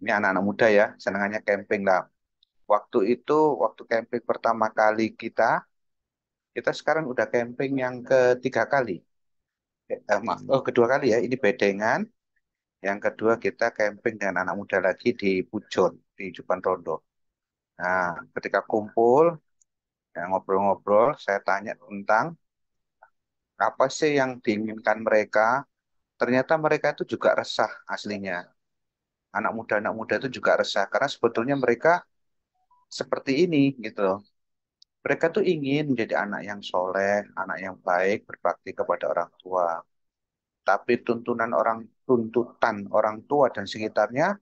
Ini anak-anak muda ya, senangannya camping lah. Waktu itu, waktu camping pertama kali kita sekarang udah camping yang ketiga kali. Maaf, oh kedua kali ya, ini bedengan. Yang kedua kita camping dengan anak muda lagi di Pujon, di Juban Rondo. Nah, ketika kumpul, ya, ngobrol-ngobrol, saya tanya tentang apa sih yang diinginkan mereka. Ternyata mereka itu juga resah aslinya. Anak muda itu juga resah karena sebetulnya mereka seperti ini gitu loh. Mereka tuh ingin menjadi anak yang soleh, anak yang baik, berbakti kepada orang tua. Tapi tuntutan orang tua dan sekitarnya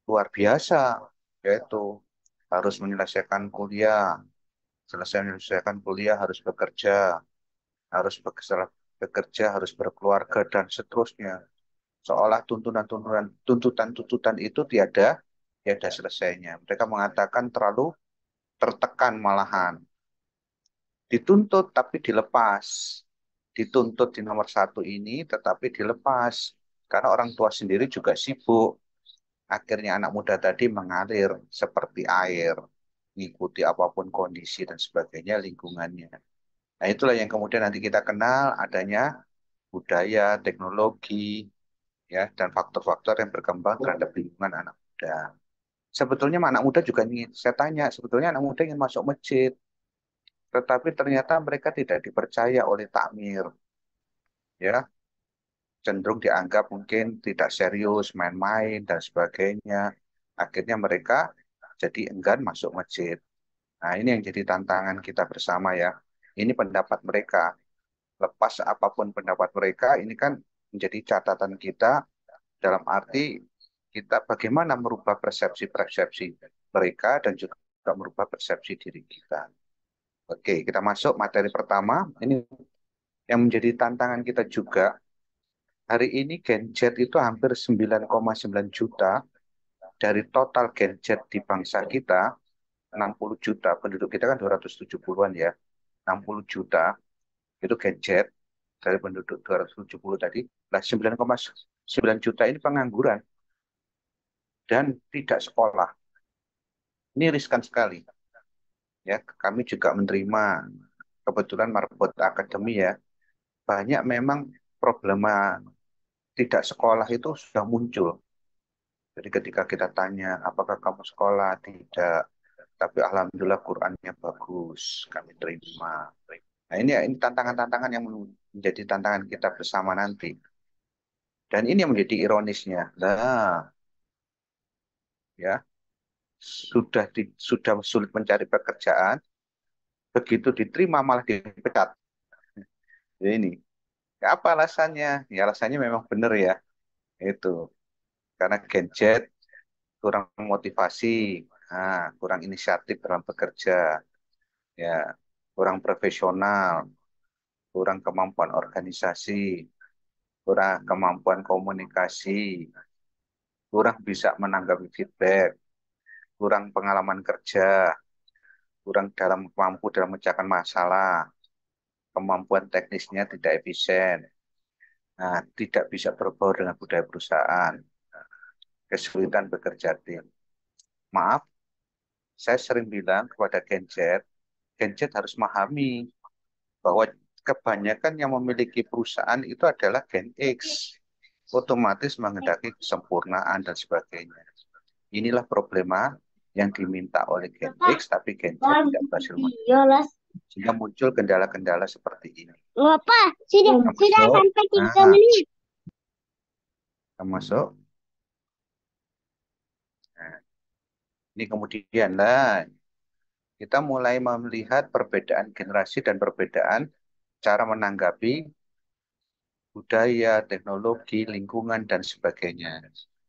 luar biasa, yaitu harus menyelesaikan kuliah, selesai menyelesaikan kuliah harus bekerja, setelah bekerja harus berkeluarga dan seterusnya. Seolah tuntutan-tuntutan itu tiada selesainya. Mereka mengatakan terlalu tertekan malahan. Dituntut tapi dilepas. Dituntut di nomor satu ini tetapi dilepas. Karena orang tua sendiri juga sibuk. Akhirnya anak muda tadi mengalir seperti air. Mengikuti apapun kondisi dan sebagainya lingkungannya. Nah itulah yang kemudian nanti kita kenal adanya budaya, teknologi, ya, dan faktor-faktor yang berkembang terhadap lingkungan anak muda. Sebetulnya anak muda juga ingin, saya tanya, sebetulnya anak muda ingin masuk masjid, tetapi ternyata mereka tidak dipercaya oleh takmir, ya, cenderung dianggap mungkin tidak serius, main-main dan sebagainya. Akhirnya mereka jadi enggan masuk masjid. Nah, ini yang jadi tantangan kita bersama ya. Ini pendapat mereka. Lepas apapun pendapat mereka, ini kan menjadi catatan kita dalam arti kita bagaimana merubah persepsi-persepsi mereka dan juga merubah persepsi diri kita. Oke, kita masuk materi pertama. Ini yang menjadi tantangan kita juga. Hari ini Gen Z itu hampir 9,9 juta dari total Gen Z di bangsa kita, 60 juta. Penduduk kita kan 270-an ya. 60 juta itu Gen Z dari penduduk 270 tadi. Nah, 9,9 juta ini pengangguran dan tidak sekolah. Ini riskan sekali. Ya, kami juga menerima kebetulan Marbot Academy ya. Banyak memang problema tidak sekolah itu sudah muncul. Jadi ketika kita tanya, apakah kamu sekolah? Tidak. Tapi alhamdulillah Qurannya bagus, kami terima. Nah ini tantangan-tantangan yang menjadi tantangan kita bersama nanti. Dan ini yang menjadi ironisnya. Nah, ya sudah sulit mencari pekerjaan, begitu diterima malah dipecat. Jadi ini, ya apa alasannya? Ya alasannya memang benar ya, itu karena Gen Z kurang motivasi, kurang inisiatif dalam bekerja, ya kurang profesional, kurang kemampuan organisasi, kurang kemampuan komunikasi, kurang bisa menanggapi feedback, kurang pengalaman kerja, kurang mampu dalam memecahkan masalah, kemampuan teknisnya tidak efisien, tidak bisa berbaur dengan budaya perusahaan, kesulitan bekerja tim. Maaf, saya sering bilang kepada Gen Z harus memahami bahwa kebanyakan yang memiliki perusahaan itu adalah Gen X, otomatis menghendaki kesempurnaan dan sebagainya. Inilah problema yang diminta oleh Gen X, tapi Gen Z tidak berhasil sehingga muncul kendala-kendala seperti ini. Apa? Sudah Termasuk, sampai 3 menit. termasuk, nah, ini kemudian lah kita mulai melihat perbedaan generasi dan perbedaan cara menanggapi budaya, teknologi, lingkungan, dan sebagainya.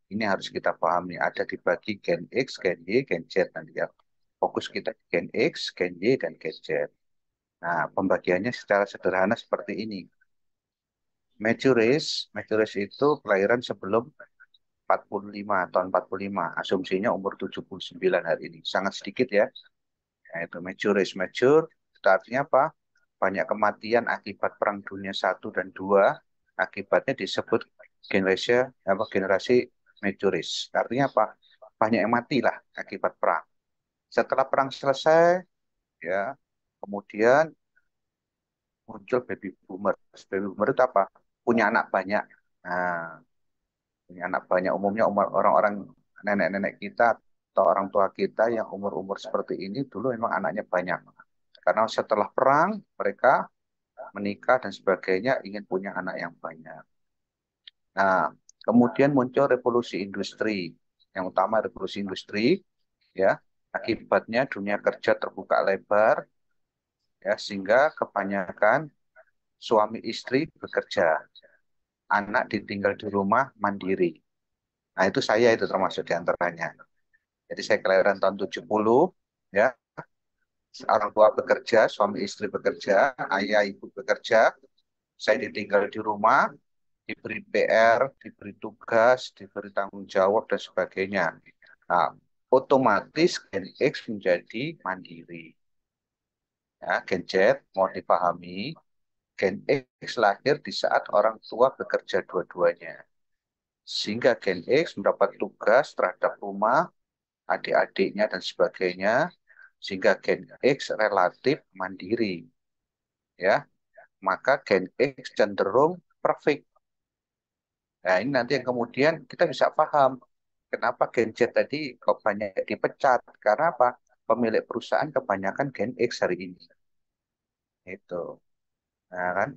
Ini harus kita pahami. Ada dibagi Gen X, Gen Y, Gen Z nanti ya. Fokus kita di Gen X, Gen Y, dan Gen Z. Nah, pembagiannya secara sederhana seperti ini. Majoris itu kelahiran sebelum 45, tahun 45. Asumsinya umur 79 hari ini. Sangat sedikit ya. Nah, itu mature. Itu artinya apa? Banyak kematian akibat Perang Dunia 1 dan 2. Akibatnya disebut generasi majoris. Artinya apa? Banyak yang mati lah akibat perang. Setelah perang selesai, ya, kemudian muncul baby boomer. Baby boomer itu apa? Punya anak banyak. Nah, punya anak banyak umumnya umur orang-orang nenek-nenek kita atau orang tua kita yang umur-umur seperti ini dulu memang anaknya banyak. Karena setelah perang mereka menikah dan sebagainya ingin punya anak yang banyak. Nah, kemudian muncul revolusi industri. Yang utama revolusi industri, ya, akibatnya dunia kerja terbuka lebar, ya, sehingga kebanyakan suami istri bekerja, anak ditinggal di rumah mandiri. Nah, itu saya itu termasuk di antaranya. Jadi saya kelahiran tahun 70, ya, orang tua bekerja, suami istri bekerja, ayah ibu bekerja, saya ditinggal di rumah, diberi PR, diberi tugas, diberi tanggung jawab dan sebagainya. Nah, otomatis Gen X menjadi mandiri. Ya, Gen Z mau dipahami, Gen X lahir di saat orang tua bekerja dua-duanya. Sehingga Gen X mendapat tugas terhadap rumah, adik-adiknya dan sebagainya, sehingga Gen X relatif mandiri. Ya, maka Gen X cenderung perfect. Nah, ini nanti yang kemudian kita bisa paham kenapa Gen Z tadi kok banyak dipecat. Karena apa? Pemilik perusahaan kebanyakan Gen X hari ini. Itu. Nah, kan?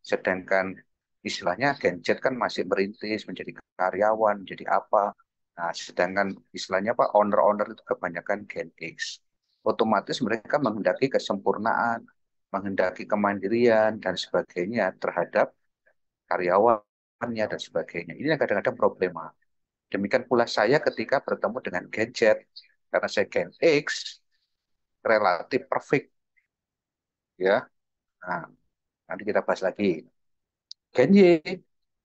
Sedangkan istilahnya Gen Z kan masih merintis, menjadi karyawan, menjadi apa. Nah, sedangkan istilahnya apa? Owner-owner itu kebanyakan Gen X. Otomatis mereka menghendaki kesempurnaan, menghendaki kemandirian, dan sebagainya terhadap karyawannya dan sebagainya. Ini yang kadang-kadang problema. Demikian pula saya ketika bertemu dengan Gen Z, karena saya Gen X, relatif perfect, ya. Nah, nanti kita bahas lagi. Gen Y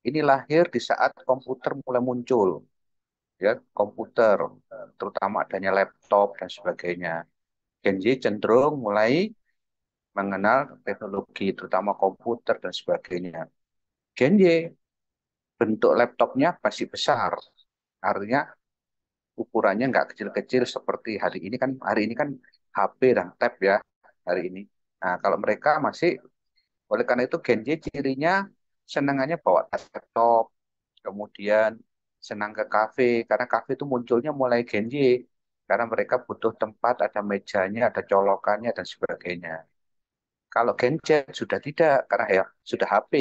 ini lahir di saat komputer mulai muncul, ya, komputer, terutama adanya laptop dan sebagainya. Gen Y cenderung mulai mengenal teknologi, terutama komputer dan sebagainya. Gen Y bentuk laptopnya masih besar, artinya ukurannya nggak kecil-kecil seperti hari ini kan HP dan tab ya hari ini. Nah, kalau mereka masih, oleh karena itu Gen Z cirinya senangannya bawa laptop, kemudian senang ke kafe, karena kafe itu munculnya mulai Gen Z, karena mereka butuh tempat, ada mejanya, ada colokannya, dan sebagainya. Kalau Gen Z sudah tidak, karena ya sudah HP,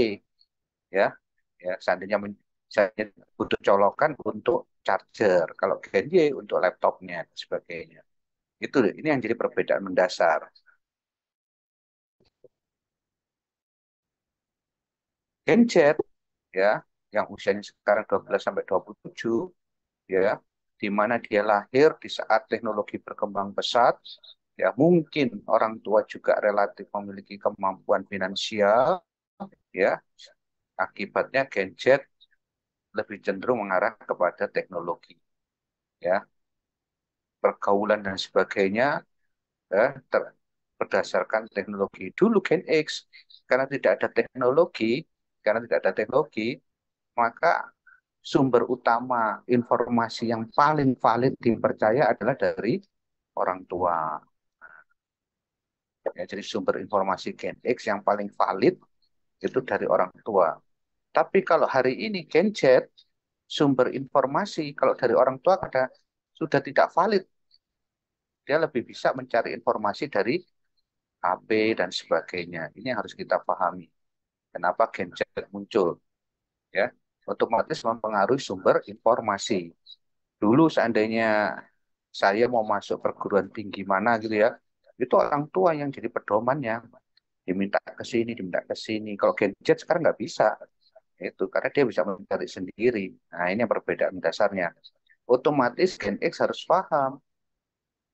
ya, ya seandainya butuh colokan untuk charger, kalau Gen Y untuk laptopnya, dan sebagainya. Ini yang jadi perbedaan mendasar. Gen Z, ya, yang usianya sekarang 12 sampai 27, ya, di mana dia lahir di saat teknologi berkembang pesat, ya, mungkin orang tua juga relatif memiliki kemampuan finansial, ya, akibatnya Gen Z lebih cenderung mengarah kepada teknologi, ya, pergaulan dan sebagainya, ya, berdasarkan teknologi. Dulu Gen X, karena tidak ada teknologi, karena tidak ada teknologi, maka sumber utama informasi yang paling valid dipercaya adalah dari orang tua. Ya, jadi sumber informasi Gen X yang paling valid itu dari orang tua. Tapi kalau hari ini Gen Z, sumber informasi kalau dari orang tua sudah tidak valid. Dia lebih bisa mencari informasi dari HP dan sebagainya. Ini yang harus kita pahami. Kenapa Gen Z muncul? Ya, otomatis mempengaruhi sumber informasi. Dulu seandainya saya mau masuk perguruan tinggi mana gitu ya, itu orang tua yang jadi pedomannya, diminta ke sini, diminta ke sini. Kalau Gen Z sekarang nggak bisa, itu karena dia bisa mencari sendiri. Nah, ini yang perbedaan dasarnya. Otomatis Gen X harus paham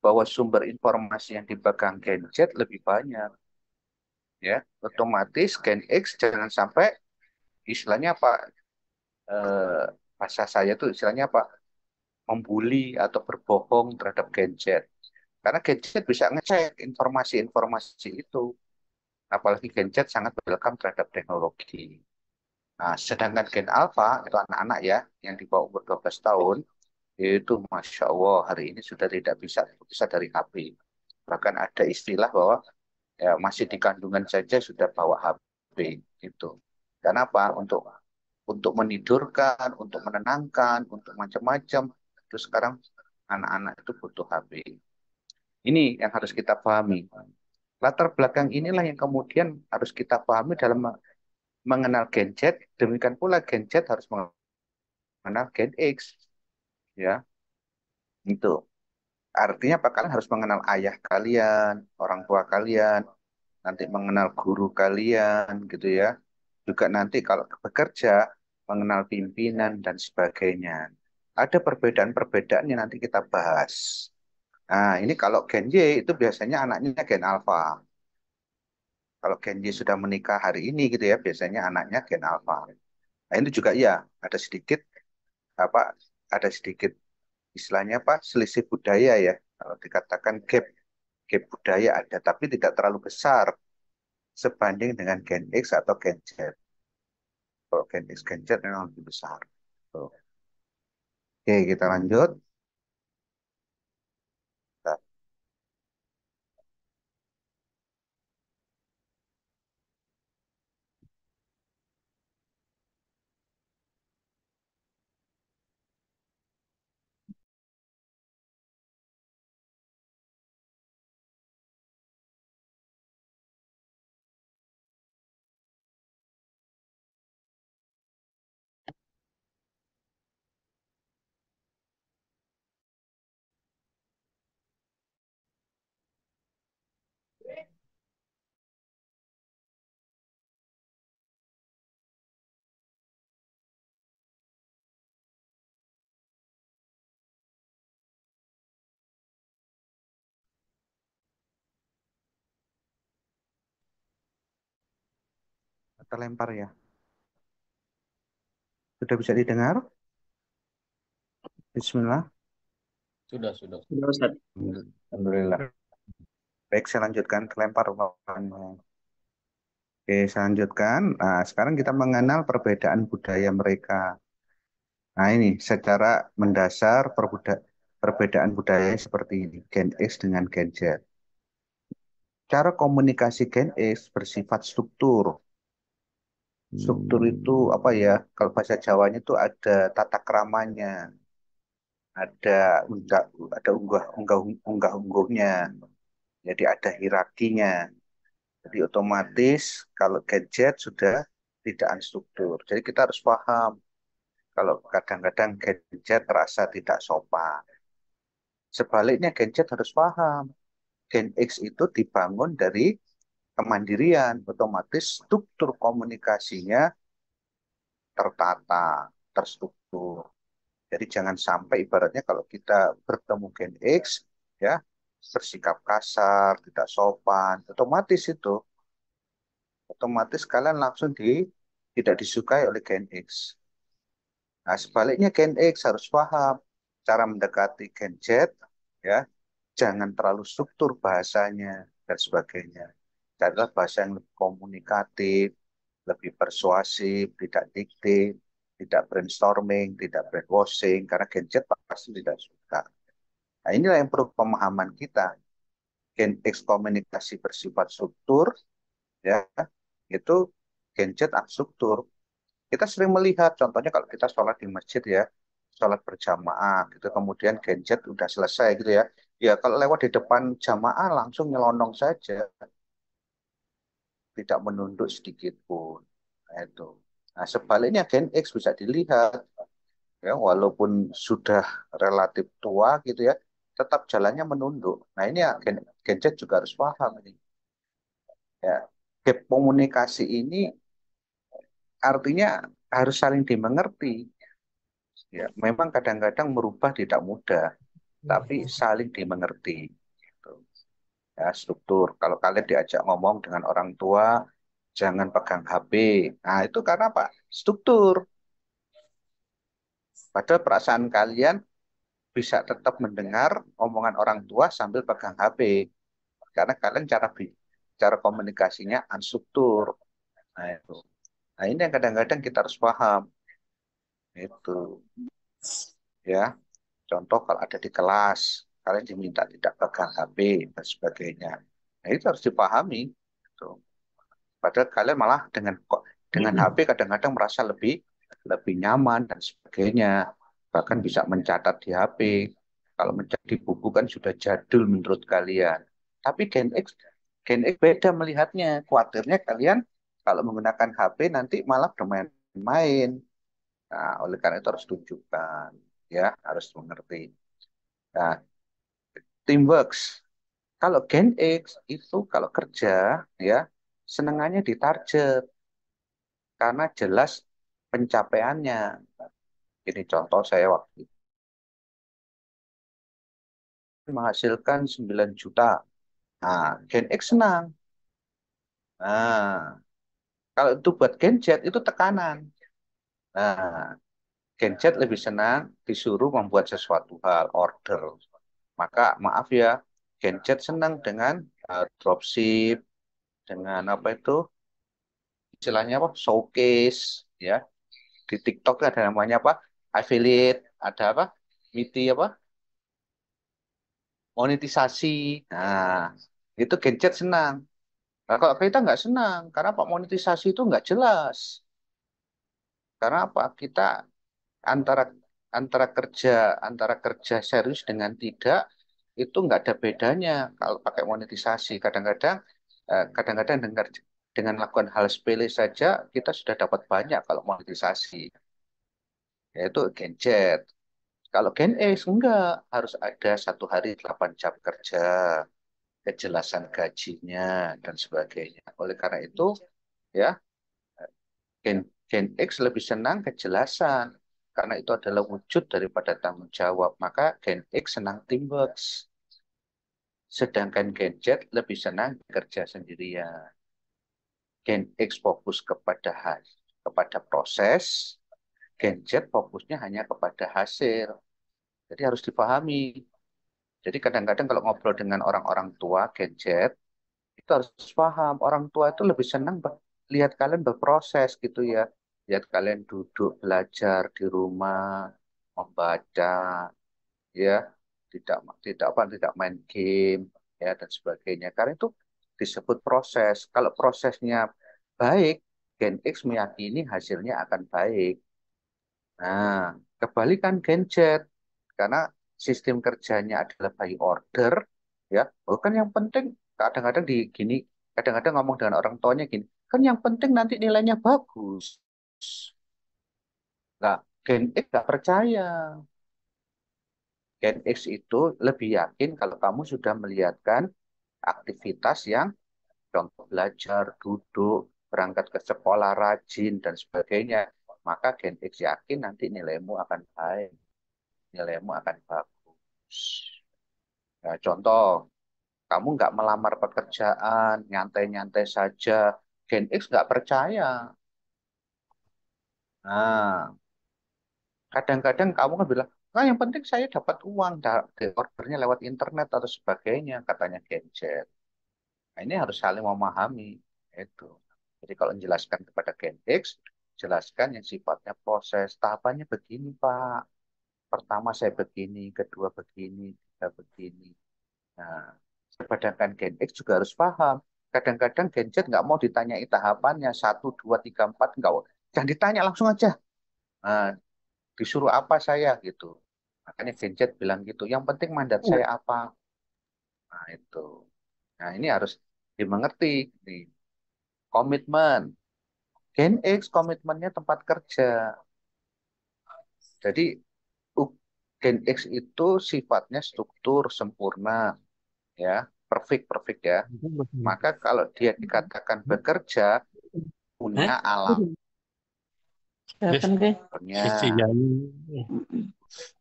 bahwa sumber informasi yang dipegang Gen Z lebih banyak, ya. Otomatis Gen X jangan sampai istilahnya apa, eh, bahasa saya tuh istilahnya apa, membuli atau berbohong terhadap Gen Z. Karena Gen Z bisa ngecek informasi-informasi itu. Apalagi Gen Z sangat welcome terhadap teknologi. Nah, sedangkan gen alpha itu anak-anak ya yang di bawah umur 12 tahun itu Masya Allah hari ini sudah tidak bisa dari HP. Bahkan ada istilah bahwa ya masih di kandungan saja sudah bawa HP itu. Kenapa? Untuk menidurkan, untuk menenangkan, untuk macam-macam. Itu sekarang anak-anak itu butuh HP. Ini yang harus kita pahami. Latar belakang inilah yang kemudian harus kita pahami dalam mengenal Gen Z. Demikian pula Gen Z harus mengenal Gen X. Ya, itu. Artinya apa? Kalian harus mengenal ayah kalian, orang tua kalian, nanti mengenal guru kalian, gitu ya. Juga nanti kalau bekerja, mengenal pimpinan dan sebagainya. Ada perbedaan-perbedaan yang nanti kita bahas. Nah, ini kalau Gen Y itu biasanya anaknya Gen Alpha. Kalau Gen Y sudah menikah hari ini gitu ya, biasanya anaknya Gen Alpha. Nah, itu juga iya, ada sedikit apa ada sedikit istilahnya apa? Selisih budaya ya. Kalau dikatakan gap budaya ada, tapi tidak terlalu besar sebanding dengan Gen X atau Gen Z. Kalau Gen X, Gen Z memang lebih besar. Tuh. Oke, kita lanjut. Nah, terlempar ya. Sudah bisa didengar? Bismillah. Sudah, sudah. Sudah, Ustaz. Alhamdulillah. Baik, saya lanjutkan terlempar. Oke, saya lanjutkan. Nah, sekarang kita mengenal perbedaan budaya mereka. Nah, ini secara mendasar perbedaan budaya seperti ini. Gen X dengan Gen Z. Cara komunikasi Gen X bersifat struktur. Struktur itu apa ya? Kalau bahasa Jawanya itu ada tata keramanya, ada unggah, ada unggah-ungguhnya. Jadi ada hierarkinya. Jadi otomatis kalau gadget sudah tidak unstruktur. Jadi kita harus paham kalau kadang-kadang gadget terasa tidak sopan. Sebaliknya gadget harus paham. Gen X itu dibangun dari kemandirian, otomatis struktur komunikasinya tertata, terstruktur. Jadi jangan sampai ibaratnya kalau kita bertemu Gen X, ya bersikap kasar, tidak sopan, otomatis kalian langsung tidak disukai oleh Gen X. Nah, sebaliknya Gen X harus paham cara mendekati Gen Z, ya, jangan terlalu struktur bahasanya dan sebagainya. Adalah bahasa yang lebih komunikatif, lebih persuasif, tidak dikte, tidak brainstorming, tidak brainwashing, karena Gen Z pasti tidak suka. Nah, inilah yang perlu pemahaman kita. Gen X komunikasi bersifat struktur, ya, itu Gen Z struktur. Kita sering melihat, contohnya kalau kita sholat di masjid ya, sholat berjamaah, gitu. Kemudian Gen Z udah selesai gitu ya. Ya kalau lewat di depan jamaah langsung nyelonong saja, tidak menunduk sedikit pun. Nah, itu. Nah, sebaliknya Gen X bisa dilihat, ya, walaupun sudah relatif tua gitu ya, tetap jalannya menunduk. Nah, ini ya, Gen Z juga harus paham ini. Ya, gap komunikasi ini artinya harus saling dimengerti. Ya, memang kadang-kadang merubah tidak mudah, tapi saling dimengerti. Gitu. Ya, struktur. Kalau kalian diajak ngomong dengan orang tua, jangan pegang HP. Nah, itu karena apa? Struktur. Padahal perasaan kalian bisa tetap mendengar omongan orang tua sambil pegang HP. Karena kalian cara komunikasinya unstruktur. Nah, itu. Nah, ini yang kadang-kadang kita harus paham. Itu ya. Contoh kalau ada di kelas, kalian diminta tidak pegang HP dan sebagainya. Nah, itu harus dipahami. Gitu. Padahal kalian malah dengan HP kadang-kadang merasa lebih lebih nyaman dan sebagainya. Bahkan bisa mencatat di HP. Kalau mencatat di buku kan sudah jadul menurut kalian. Tapi Gen X beda melihatnya. Khawatirnya kalian kalau menggunakan HP nanti malah bermain-main. Nah, oleh karena itu harus tunjukkan, ya, harus mengerti. Nah, teamworks. Kalau Gen X itu kalau kerja, ya, senengannya di target karena jelas pencapaiannya. Ini contoh saya waktu itu menghasilkan 9 juta. Nah, Gen X senang. Nah, kalau itu buat Gen Z itu tekanan. Nah, Gen Z lebih senang disuruh membuat sesuatu hal, order. Maka maaf ya, Gen Z senang dengan dropship, dengan apa itu istilahnya apa showcase, ya. Di TikTok ada namanya apa affiliate, ada apa MITI apa monetisasi. Nah, itu Gen Z senang. Nah, kalau kita nggak senang karena Pak monetisasi itu nggak jelas. Karena apa? Kita antara antara kerja antara kerja serius dengan tidak itu nggak ada bedanya kalau pakai monetisasi. Kadang-kadang dengan melakukan hal sepele saja kita sudah dapat banyak kalau monetisasi, yaitu Gen Z. Kalau Gen X enggak, harus ada 1 hari 8 jam kerja, kejelasan gajinya dan sebagainya. Oleh karena itu, ya, Gen X lebih senang kejelasan karena itu adalah wujud daripada tanggung jawab. Maka Gen X senang teamwork, sedangkan Gen Z lebih senang kerja sendirian. Gen X fokus kepada proses, Gen Z fokusnya hanya kepada hasil. Jadi harus dipahami. Jadi kadang-kadang kalau ngobrol dengan orang-orang tua Gen Z, itu harus paham. Orang tua itu lebih senang lihat kalian berproses gitu ya. Lihat kalian duduk belajar di rumah, membaca, ya, tidak tidak main game, ya, dan sebagainya. Karena itu disebut proses. Kalau prosesnya baik, Gen X meyakini hasilnya akan baik. Nah, kebalikan Gen Z, karena sistem kerjanya adalah by order, ya. Oh, kan yang penting kadang-kadang kadang-kadang ngomong dengan orang tuanya gini, kan yang penting nanti nilainya bagus. Nah, Gen X nggak percaya. Gen X itu lebih yakin kalau kamu sudah melihatkan aktivitas yang contoh belajar, duduk, berangkat ke sekolah, rajin, dan sebagainya. Maka Gen X yakin nanti nilaimu akan baik, nilaimu akan bagus. Nah, contoh, kamu nggak melamar pekerjaan, nyantai-nyantai saja. Gen X nggak percaya. Nah, kadang-kadang kamu kan bilang, nah yang penting saya dapat uang, ordernya lewat internet atau sebagainya, katanya Gen Z. Nah, ini harus saling memahami. Itu. Jadi kalau menjelaskan kepada Gen X, jelaskan yang sifatnya proses. Tahapannya begini, Pak. Pertama saya begini, kedua begini, ketiga begini. Nah, sedangkan Gen X juga harus paham. Kadang-kadang Gen Z nggak mau ditanyai tahapannya, 1, 2, 3, 4, nggak. Jangan ditanya langsung aja. Nah, disuruh apa saya gitu. Makanya Gen Z bilang gitu, yang penting mandat saya apa. Nah, itu. Nah, ini harus dimengerti. Nih, komitmen. Gen X komitmennya tempat kerja. Jadi u- Gen X itu sifatnya struktur sempurna, ya, perfect perfect ya. Maka kalau dia dikatakan bekerja, punya alam, Yes. Sisi punya yang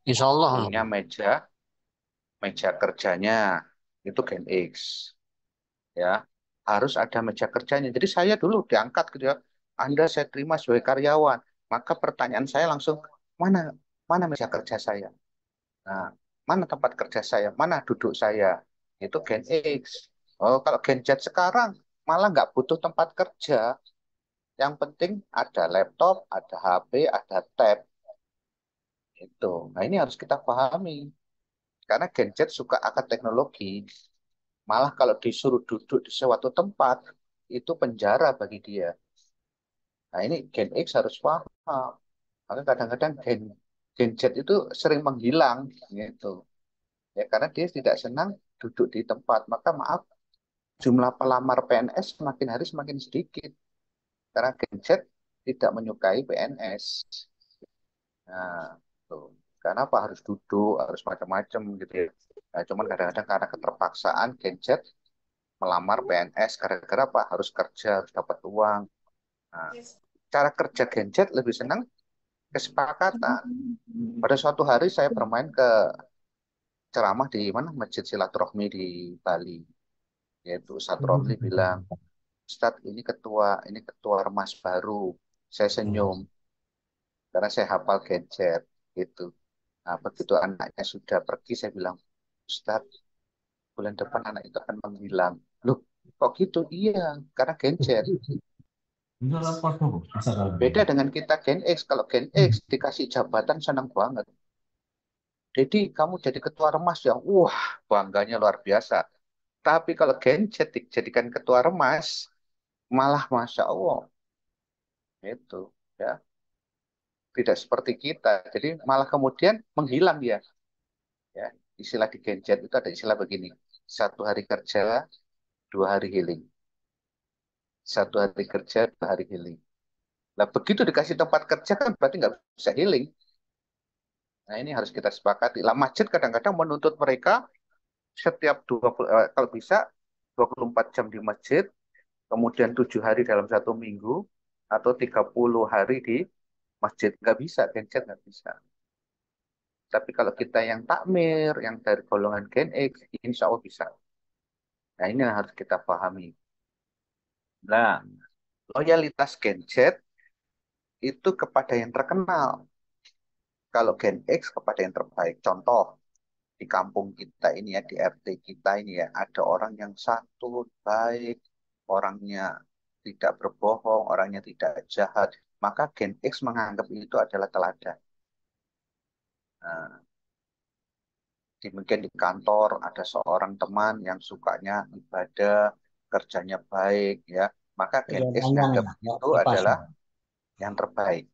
Insya Allah. punya meja meja kerjanya itu Gen X, ya, harus ada meja kerjanya. Jadi saya dulu diangkat gitu ya, Anda saya terima sebagai karyawan, maka pertanyaan saya langsung mana mana meja kerja saya. Nah, mana tempat kerja saya? Mana duduk saya? Itu Gen X. Oh, kalau Gen Z sekarang malah nggak butuh tempat kerja. Yang penting ada laptop, ada HP, ada tab. Itu. Nah, ini harus kita pahami. Karena Gen Z suka akan teknologi. Malah kalau disuruh duduk di suatu tempat, itu penjara bagi dia. Nah, ini Gen X harus paham. Maka kadang-kadang Gen Z itu sering menghilang gitu. Ya, karena dia tidak senang duduk di tempat. Maka maaf, jumlah pelamar PNS semakin hari semakin sedikit. Karena Gen Z tidak menyukai PNS. Nah, tuh. Karena apa? Harus duduk, harus macam-macam gitu ya. Nah, cuman kadang-kadang karena keterpaksaan Gen Z melamar PNS gara-gara apa? Harus kerja, harus dapat uang. Nah, cara kerja Gen Z lebih senang kesepakatan. Pada suatu hari saya bermain ke ceramah di mana Masjid Silaturahmi di Bali. Yaitu Ustadz Romli bilang, Ustadz ini ketua Remas baru. Saya senyum karena saya hafal Gen Z gitu. Nah, begitu anaknya sudah pergi, saya bilang, Ustadz, bulan depan anak itu akan menghilang. Loh, kok gitu? Iya, karena Gen Z. Beda dengan kita Gen X. Kalau Gen X dikasih jabatan senang banget. Jadi kamu jadi ketua remas yang wah bangganya luar biasa. Tapi kalau Gen Z dijadikan ketua remas malah masya Allah itu ya tidak seperti kita. Jadi malah kemudian menghilang dia. Ya istilah di Gen Z itu ada istilah begini: 1 hari kerja, 2 hari healing. 1 hari kerja, 2 hari healing. Nah begitu dikasih tempat kerja kan berarti nggak bisa healing. Nah, ini harus kita sepakati. Lah masjid kadang-kadang menuntut mereka setiap 20 kalau bisa 24 jam di masjid, kemudian 7 hari dalam 1 minggu, atau 30 hari di masjid. Nggak bisa, Gen nggak bisa. Tapi kalau kita yang takmir, yang dari golongan Gen X, insya Allah bisa. Nah, ini yang harus kita pahami. Nah, loyalitas Gen Z itu kepada yang terkenal. Kalau Gen X kepada yang terbaik. Contoh, di kampung kita ini ya, di RT kita ini ya, ada orang yang santun, baik, orangnya tidak berbohong, orangnya tidak jahat, maka Gen X menganggap itu adalah teladan. Nah, mungkin di kantor ada seorang teman yang sukanya ibadah, kerjanya baik, ya, maka Gen X menganggap itu adalah yang terbaik.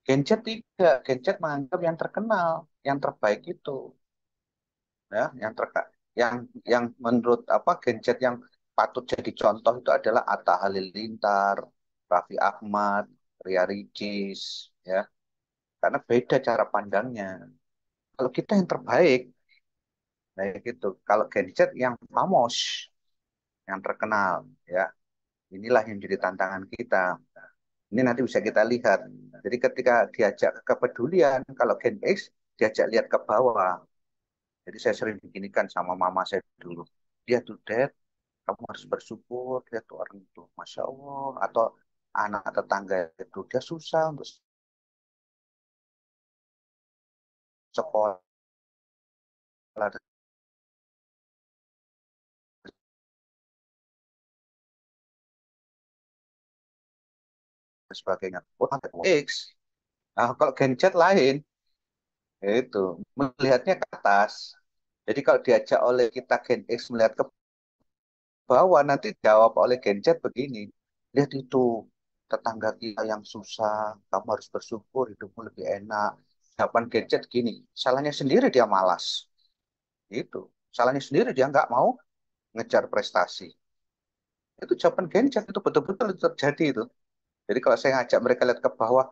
Gen Z tidak, Gen Z menganggap yang terkenal, yang terbaik itu. Ya, yang menurut apa Gen Z yang patut jadi contoh itu adalah Atta Halilintar, Raffi Ahmad, Ria Ricis, ya, karena beda cara pandangnya. Kalau kita yang terbaik, nah gitu. Kalau Gen Z yang famos, yang terkenal, ya, inilah yang jadi tantangan kita. Ini nanti bisa kita lihat. Jadi ketika diajak kepedulian, kalau Gen X diajak lihat ke bawah. Jadi saya sering beginikan sama mama saya dulu. Dia tuh, Dad, kamu harus bersyukur lihat tuh orang itu, masya Allah. Atau anak tetangga itu dia susah untuk sekolah dan sebagainya. Oh, X. Nah, kalau Gen Z lain, itu melihatnya ke atas. Jadi kalau diajak oleh kita Gen X melihat ke bawah, nanti jawab oleh Gen Z begini, lihat itu tetangga kita yang susah, kamu harus bersyukur hidupmu lebih enak. Jawaban Gen Z gini, salahnya sendiri dia malas. Itu salahnya sendiri dia nggak mau ngejar prestasi. Itu jawaban Gen Z itu betul-betul terjadi itu. Jadi kalau saya ngajak mereka lihat ke bawah,